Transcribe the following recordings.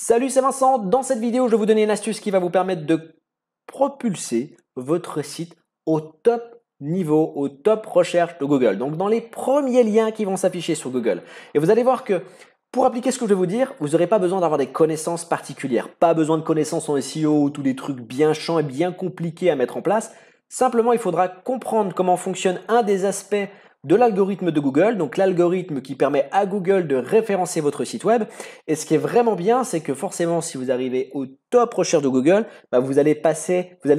Salut, c'est Vincent. Dans cette vidéo, je vais vous donner une astuce qui va vous permettre de propulser votre site au top niveau, au top recherche de Google. Donc, dans les premiers liens qui vont s'afficher sur Google. Et vous allez voir que pour appliquer ce que je vais vous dire, vous n'aurez pas besoin d'avoir des connaissances particulières. Pas besoin de connaissances en SEO ou tous des trucs bien chiants et bien compliqués à mettre en place. Simplement, il faudra comprendre comment fonctionne un des aspects de l'algorithme de Google, donc l'algorithme qui permet à Google de référencer votre site web. Et ce qui est vraiment bien, c'est que forcément, si vous arrivez au top recherche de Google, vous allez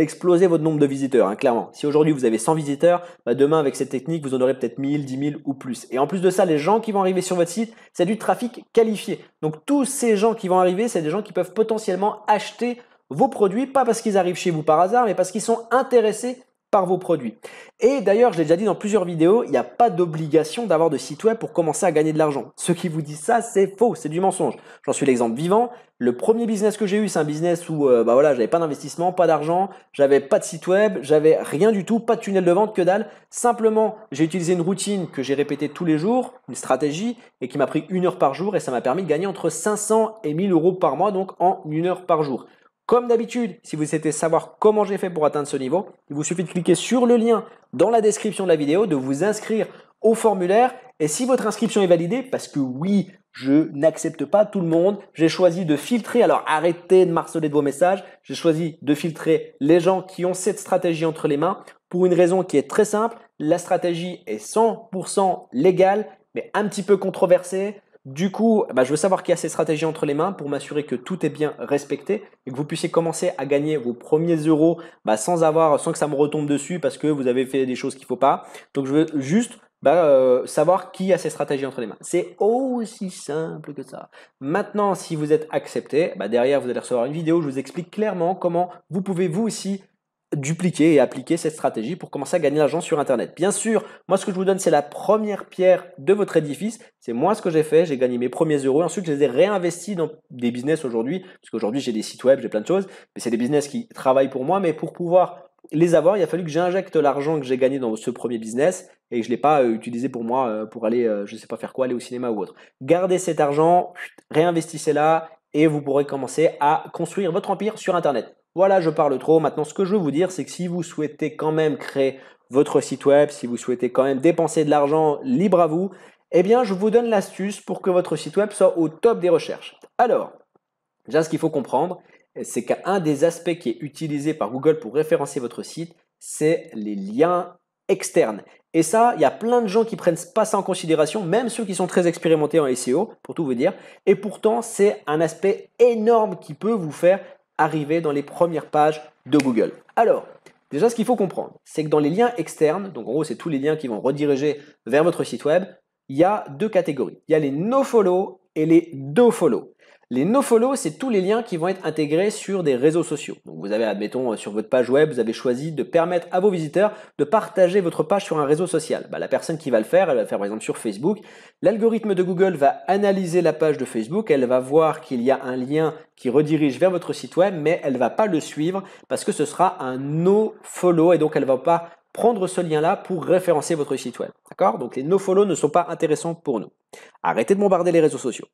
exploser votre nombre de visiteurs, clairement. Si aujourd'hui vous avez 100 visiteurs, demain avec cette technique, vous en aurez peut-être 1000, 10 000 ou plus. Et en plus de ça, les gens qui vont arriver sur votre site, c'est du trafic qualifié. Donc tous ces gens qui vont arriver, c'est des gens qui peuvent potentiellement acheter vos produits, pas parce qu'ils arrivent chez vous par hasard, mais parce qu'ils sont intéressés par vos produits. Et d'ailleurs, je l'ai déjà dit dans plusieurs vidéos, il n'y a pas d'obligation d'avoir de site web pour commencer à gagner de l'argent. Ceux qui vous disent ça, c'est faux, c'est du mensonge. J'en suis l'exemple vivant. Le premier business que j'ai eu, c'est un business où j'avais pas d'investissement, pas d'argent, j'avais pas de site web, j'avais rien du tout, pas de tunnel de vente, que dalle. Simplement, j'ai utilisé une routine que j'ai répétée tous les jours, une stratégie, et qui m'a pris 1 heure par jour, et ça m'a permis de gagner entre 500 et 1000 euros par mois, donc en 1 heure par jour. Comme d'habitude, si vous souhaitez savoir comment j'ai fait pour atteindre ce niveau, il vous suffit de cliquer sur le lien dans la description de la vidéo, de vous inscrire au formulaire. Et si votre inscription est validée, parce que oui, je n'accepte pas tout le monde, j'ai choisi de filtrer, alors arrêtez de marceler de vos messages, j'ai choisi de filtrer les gens qui ont cette stratégie entre les mains pour une raison qui est très simple. La stratégie est 100% légale, mais un petit peu controversée. Du coup, je veux savoir qui a ces stratégies entre les mains pour m'assurer que tout est bien respecté et que vous puissiez commencer à gagner vos premiers euros sans que ça me retombe dessus parce que vous avez fait des choses qu'il ne faut pas. Donc, je veux juste savoir qui a ces stratégies entre les mains. C'est aussi simple que ça. Maintenant, si vous êtes accepté, derrière, vous allez recevoir une vidéo où je vous explique clairement comment vous pouvez vous aussi dupliquer et appliquer cette stratégie pour commencer à gagner de l'argent sur Internet. Bien sûr, moi ce que je vous donne, c'est la première pierre de votre édifice. C'est moi ce que j'ai fait, j'ai gagné mes premiers euros et ensuite je les ai réinvestis dans des business aujourd'hui, parce qu'aujourd'hui j'ai des sites web, j'ai plein de choses, mais c'est des business qui travaillent pour moi, mais pour pouvoir les avoir, il a fallu que j'injecte l'argent que j'ai gagné dans ce premier business et je ne l'ai pas utilisé pour moi, pour aller, je ne sais pas faire quoi, aller au cinéma ou autre. Gardez cet argent, réinvestissez-là et vous pourrez commencer à construire votre empire sur Internet. Voilà, je parle trop. Maintenant, ce que je veux vous dire, c'est que si vous souhaitez quand même créer votre site web, si vous souhaitez quand même dépenser de l'argent, libre à vous, eh bien, je vous donne l'astuce pour que votre site web soit au top des recherches. Alors, déjà, ce qu'il faut comprendre, c'est qu'un des aspects qui est utilisé par Google pour référencer votre site, c'est les liens externes. Et ça, il y a plein de gens qui ne prennent pas ça en considération, même ceux qui sont très expérimentés en SEO, pour tout vous dire. Et pourtant, c'est un aspect énorme qui peut vous faire arriver dans les premières pages de Google. Alors, déjà, ce qu'il faut comprendre, c'est que dans les liens externes, donc en gros, c'est tous les liens qui vont rediriger vers votre site web, il y a 2 catégories. Il y a les nofollow et les dofollow. Les nofollow, c'est tous les liens qui vont être intégrés sur des réseaux sociaux. Donc vous avez, admettons, sur votre page web, vous avez choisi de permettre à vos visiteurs de partager votre page sur un réseau social. La personne qui va le faire, elle va le faire par exemple sur Facebook. L'algorithme de Google va analyser la page de Facebook, elle va voir qu'il y a un lien qui redirige vers votre site web, mais elle ne va pas le suivre parce que ce sera un nofollow et donc elle ne va pas prendre ce lien-là pour référencer votre site web. D'accord? Donc les nofollow ne sont pas intéressants pour nous. Arrêtez de bombarder les réseaux sociaux.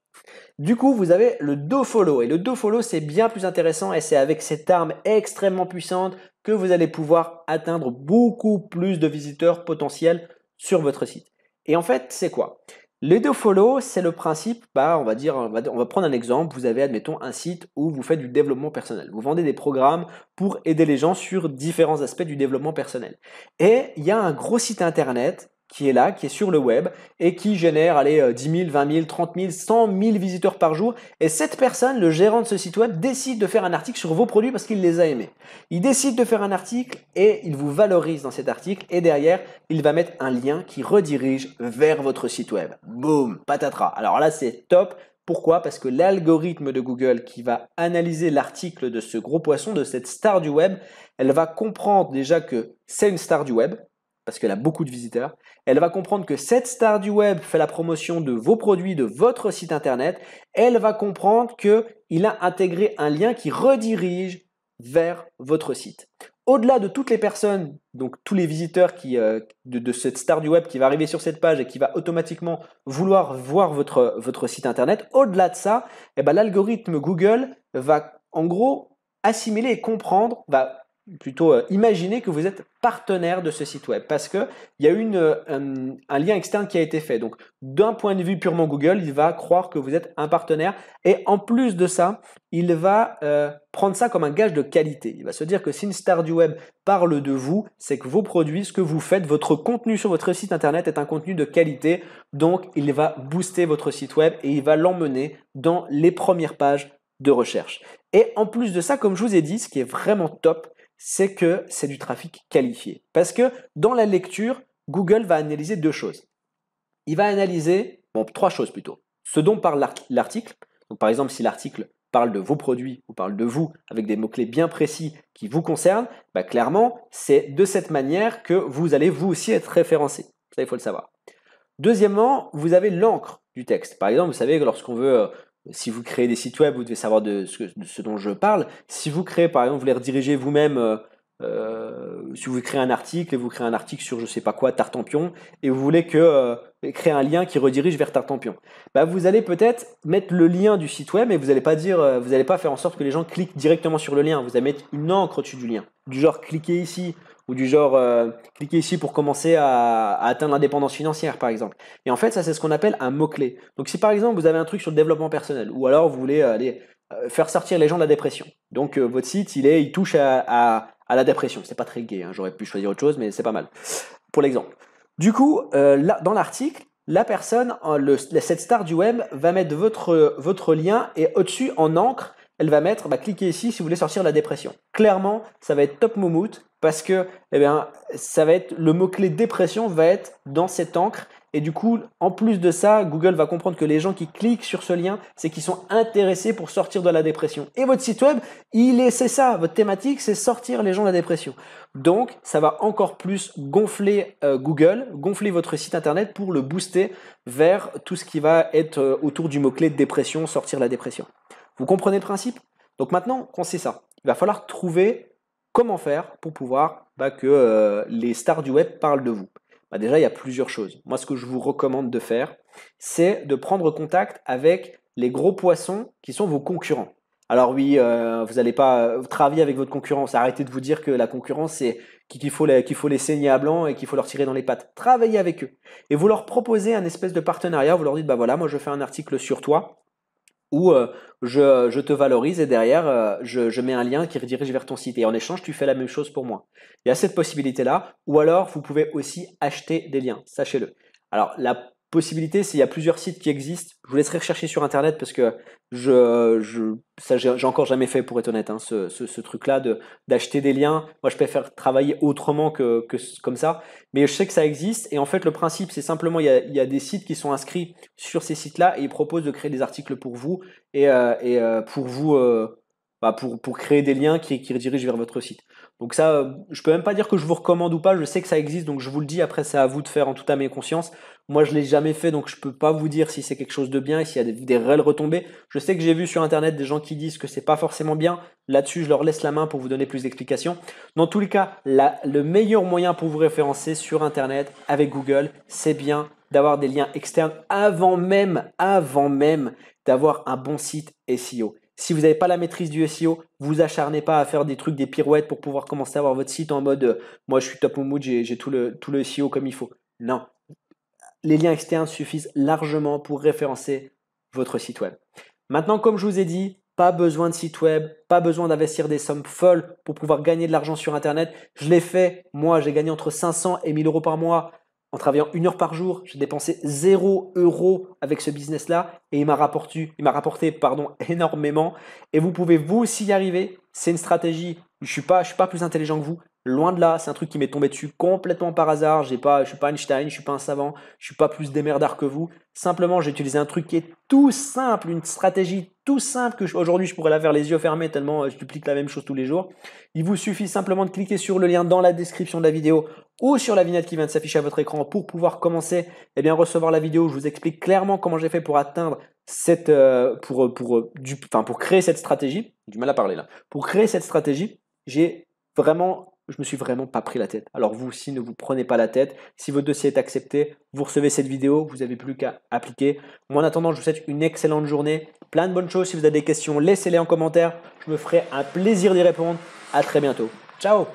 Du coup, vous avez le dofollow. Et le dofollow, c'est bien plus intéressant et c'est avec cette arme extrêmement puissante que vous allez pouvoir atteindre beaucoup plus de visiteurs potentiels sur votre site. Et en fait, c'est quoi? Le dofollow, c'est le principe, on va prendre un exemple. Vous avez, admettons, un site où vous faites du développement personnel. Vous vendez des programmes pour aider les gens sur différents aspects du développement personnel. Et il y a un gros site internet qui est là, qui est sur le web et qui génère 10 000, 20 000, 30 000, 100 000 visiteurs par jour. Et cette personne, le gérant de ce site web, décide de faire un article sur vos produits parce qu'il les a aimés. Il décide de faire un article et il vous valorise dans cet article et derrière, il va mettre un lien qui redirige vers votre site web. Boum, patatras. Alors là, c'est top. Pourquoi? Parce que l'algorithme de Google qui va analyser l'article de ce gros poisson, de cette star du web, elle va comprendre déjà que c'est une star du web, parce qu'elle a beaucoup de visiteurs. Elle va comprendre que cette star du web fait la promotion de vos produits, de votre site internet. Elle va comprendre qu'il a intégré un lien qui redirige vers votre site. Au-delà de toutes les personnes, donc tous les visiteurs de cette star du web qui va arriver sur cette page et qui va automatiquement vouloir voir votre site internet, au-delà de ça, eh ben, l'algorithme Google va en gros assimiler et comprendre, va plutôt imaginer que vous êtes partenaire de ce site web parce qu'il y a eu un lien externe qui a été fait. Donc d'un point de vue purement Google, il va croire que vous êtes un partenaire et en plus de ça, il va prendre ça comme un gage de qualité. Il va se dire que si une star du web parle de vous, c'est que vos produits, ce que vous faites, votre contenu sur votre site internet est un contenu de qualité. Donc, il va booster votre site web et il va l'emmener dans les premières pages de recherche. Et en plus de ça, comme je vous ai dit, ce qui est vraiment top, c'est que c'est du trafic qualifié. Parce que dans la lecture, Google va analyser deux choses. Il va analyser, trois choses plutôt. Ce dont parle l'article. Donc, par exemple, si l'article parle de vos produits ou parle de vous avec des mots-clés bien précis qui vous concernent, bah clairement, c'est de cette manière que vous allez vous aussi être référencé. Ça, il faut le savoir. Deuxièmement, vous avez l'encre du texte. Par exemple, vous savez que lorsqu'on veut, si vous créez des sites web, vous devez savoir de ce dont je parle. Si vous créez, par exemple, vous les redirigez vous-même, si vous créez un article et vous créez un article sur je sais pas quoi, Tartampion, et vous voulez créer un lien qui redirige vers Tartampion, bah vous allez peut-être mettre le lien du site web, mais vous n'allez pas dire, vous n'allez pas faire en sorte que les gens cliquent directement sur le lien. Vous allez mettre une encre au-dessus du lien, du genre cliquez ici ou du genre cliquez ici pour commencer à atteindre l'indépendance financière, par exemple. Et en fait, ça c'est ce qu'on appelle un mot-clé. Donc si par exemple vous avez un truc sur le développement personnel, ou alors vous voulez aller faire sortir les gens de la dépression. Donc votre site, il touche à la dépression. C'est pas très gai, hein. J'aurais pu choisir autre chose, mais c'est pas mal pour l'exemple. Du coup, là, dans l'article, la personne, cette star du web, va mettre votre lien et au-dessus, en encre, elle va mettre cliquez ici si vous voulez sortir de la dépression. Clairement, ça va être top moumoute parce que ça va être le mot-clé dépression va être dans cette encre. Et du coup, en plus de ça, Google va comprendre que les gens qui cliquent sur ce lien, c'est qu'ils sont intéressés pour sortir de la dépression. Et votre site web, c'est ça, votre thématique, c'est sortir les gens de la dépression. Donc, ça va encore plus gonfler Google, gonfler votre site internet pour le booster vers tout ce qui va être autour du mot-clé dépression, sortir la dépression. Vous comprenez le principe? Donc maintenant qu'on sait ça, il va falloir trouver comment faire pour pouvoir que les stars du web parlent de vous. Déjà, il y a plusieurs choses. Moi, ce que je vous recommande de faire, c'est de prendre contact avec les gros poissons qui sont vos concurrents. Alors oui, vous n'allez pas travailler avec votre concurrence. Arrêtez de vous dire que la concurrence, c'est qu'il faut les saigner à blanc et qu'il faut leur tirer dans les pattes. Travaillez avec eux. Et vous leur proposez un espèce de partenariat. Vous leur dites, voilà, moi je fais un article sur toi où je te valorise et derrière, je mets un lien qui redirige vers ton site. Et en échange, tu fais la même chose pour moi. Il y a cette possibilité-là. Ou alors, vous pouvez aussi acheter des liens, sachez-le. Alors, la possibilité, c'est il y a plusieurs sites qui existent. Je vous laisserai rechercher sur Internet parce que ça, j'ai encore jamais fait, pour être honnête, hein, ce truc-là d'acheter des liens. Moi, je préfère travailler autrement que comme ça. Mais je sais que ça existe. Et en fait, le principe, c'est simplement, il y a des sites qui sont inscrits sur ces sites-là et ils proposent de créer des articles pour vous et pour vous, pour créer des liens qui redirigent vers votre site. Donc ça, je peux même pas dire que je vous recommande ou pas, je sais que ça existe, donc je vous le dis, après c'est à vous de faire en toute âme et conscience. Moi je l'ai jamais fait, donc je peux pas vous dire si c'est quelque chose de bien et s'il y a des réelles retombées. Je sais que j'ai vu sur internet des gens qui disent que c'est pas forcément bien, là-dessus je leur laisse la main pour vous donner plus d'explications. Dans tous les cas, le meilleur moyen pour vous référencer sur internet avec Google, c'est bien d'avoir des liens externes avant même d'avoir un bon site SEO. Si vous n'avez pas la maîtrise du SEO, vous acharnez pas à faire des trucs, des pirouettes pour pouvoir commencer à avoir votre site en mode moi je suis top au mood, j'ai tout le SEO comme il faut. Non. Les liens externes suffisent largement pour référencer votre site web. Maintenant, comme je vous ai dit, pas besoin de site web, pas besoin d'investir des sommes folles pour pouvoir gagner de l'argent sur Internet. Je l'ai fait. Moi, j'ai gagné entre 500 et 1000 euros par mois en travaillant 1 heure par jour. J'ai dépensé 0 € avec ce business-là et il m'a rapporté énormément. Et vous pouvez vous aussi y arriver. C'est une stratégie. Je suis pas plus intelligent que vous. Loin de là, c'est un truc qui m'est tombé dessus complètement par hasard. Je suis pas Einstein, je suis pas un savant, je suis pas plus démerdard que vous. Simplement, j'ai utilisé un truc qui est tout simple, une stratégie tout simple que aujourd'hui je pourrais la faire les yeux fermés tellement je duplique la même chose tous les jours. Il vous suffit simplement de cliquer sur le lien dans la description de la vidéo ou sur la vignette qui vient de s'afficher à votre écran pour pouvoir commencer recevoir la vidéo. Je vous explique clairement comment j'ai fait pour atteindre pour créer cette stratégie. J'ai du mal à parler là. Pour créer cette stratégie, j'ai vraiment je me suis vraiment pas pris la tête. Alors vous aussi, ne vous prenez pas la tête. Si votre dossier est accepté, vous recevez cette vidéo, vous n'avez plus qu'à appliquer. Moi, en attendant, je vous souhaite une excellente journée, plein de bonnes choses. Si vous avez des questions, laissez-les en commentaire. Je me ferai un plaisir d'y répondre. À très bientôt. Ciao!